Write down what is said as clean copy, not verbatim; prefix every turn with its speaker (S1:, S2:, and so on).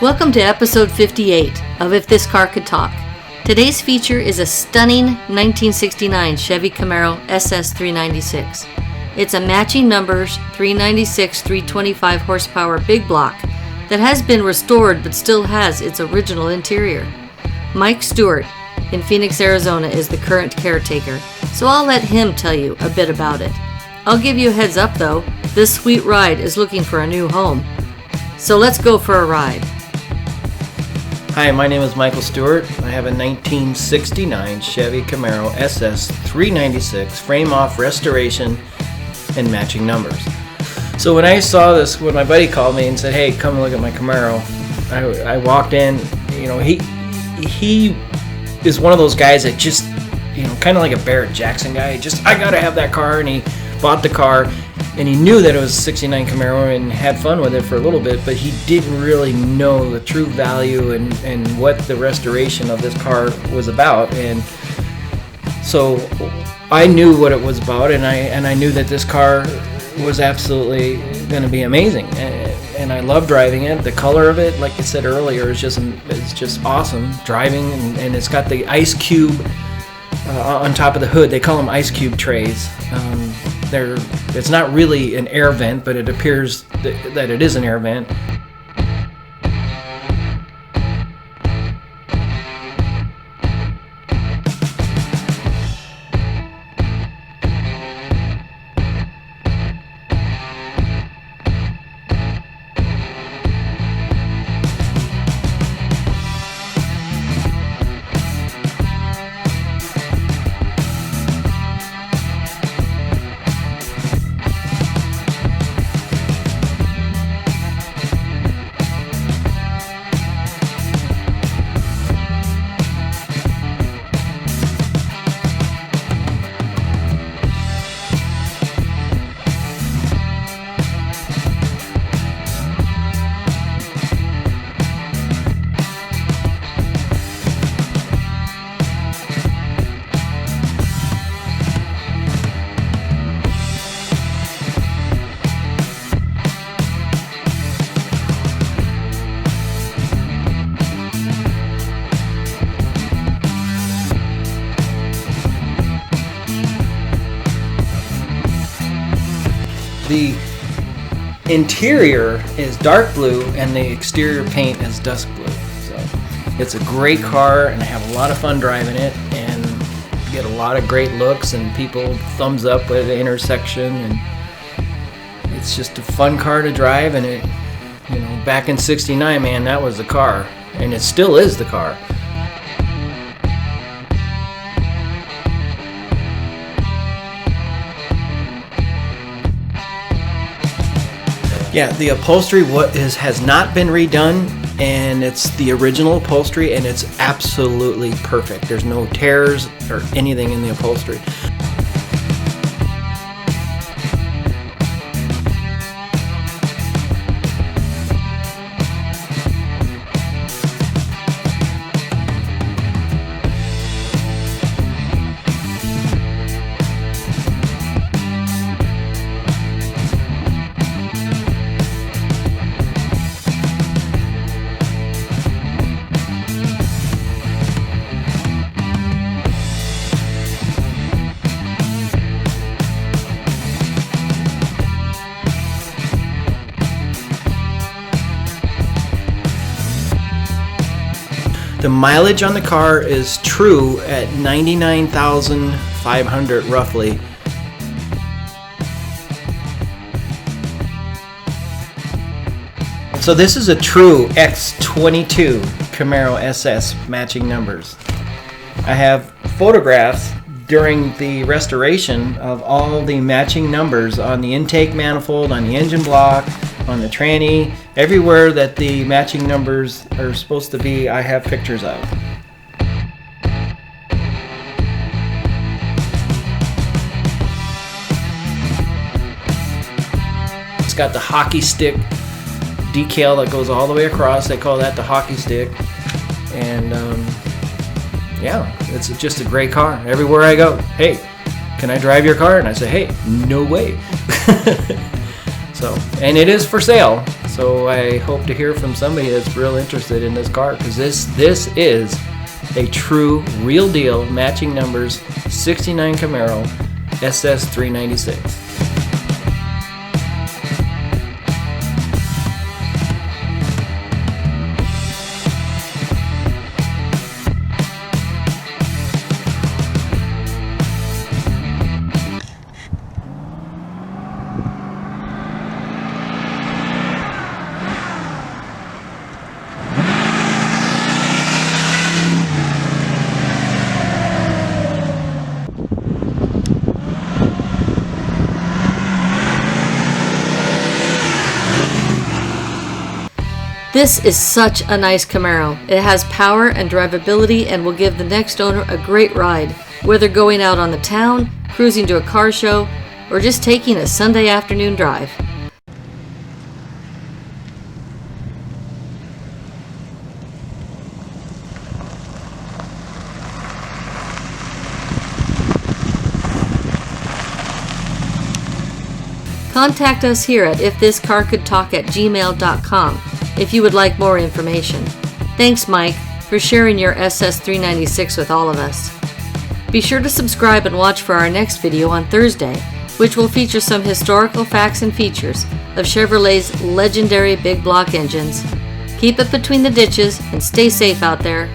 S1: Welcome to episode 58 of If This Car Could Talk. Today's feature is a stunning 1969 Chevy Camaro SS 396. It's a matching numbers 396 325 horsepower big block that has been restored but still has its original interior. Mike Stewart in Phoenix, Arizona is the current caretaker, so I'll let him tell you a bit about it. I'll give you a heads up though, this sweet ride is looking for a new home. So let's go for a ride.
S2: Hi, my name is Michael Stewart. I have a 1969 Chevy Camaro SS 396 frame-off restoration and matching numbers. So when I saw this, when my buddy called me and said, "Hey, come look at my Camaro," I walked in. You know, he is one of those guys that just, you know, kind of like a Barrett Jackson guy. I gotta have that car, and he bought the car. And he knew that it was a 69 Camaro and had fun with it for a little bit, but he didn't really know the true value and what the restoration of this car was about. And so I knew what it was about, and I knew that this car was absolutely going to be amazing. And I love driving it. The color of it, like I said earlier, is just awesome driving, and it's got the ice cube on top of the hood. They call them ice cube trays. It's not really an air vent, but it appears that it is an air vent. The interior is dark blue and the exterior paint is dusk blue. So it's a great car, and I have a lot of fun driving it, and get a lot of great looks and people thumbs up at the intersection, and it's just a fun car to drive. And it, you know, back in '69, man, that was the car, and it still is the car. Yeah, the upholstery has not been redone, and it's the original upholstery, and it's absolutely perfect. There's no tears or anything in the upholstery. The mileage on the car is true at 99,500 roughly. So this is a true X22 Camaro SS matching numbers. I have photographs during the restoration of all the matching numbers on the intake manifold, on the engine block, on the tranny, everywhere that the matching numbers are supposed to be, I have pictures of. It's got the hockey stick decal that goes all the way across. They call that the hockey stick. And yeah, it's just a great car. Everywhere I go, "Hey, can I drive your car?" And I say, "Hey, no way." So, and it is for sale. So I hope to hear from somebody that's real interested in this car, because this is a true, real deal, matching numbers, 69 Camaro SS 396.
S1: This is such a nice Camaro. It has power and drivability and will give the next owner a great ride, whether going out on the town, cruising to a car show, or just taking a Sunday afternoon drive. Contact us here at ifthiscarcouldtalk@gmail.com if you would like more information. Thanks, Mike, for sharing your SS 396 with all of us. Be sure to subscribe and watch for our next video on Thursday, which will feature some historical facts and features of Chevrolet's legendary big block engines. Keep it between the ditches and stay safe out there.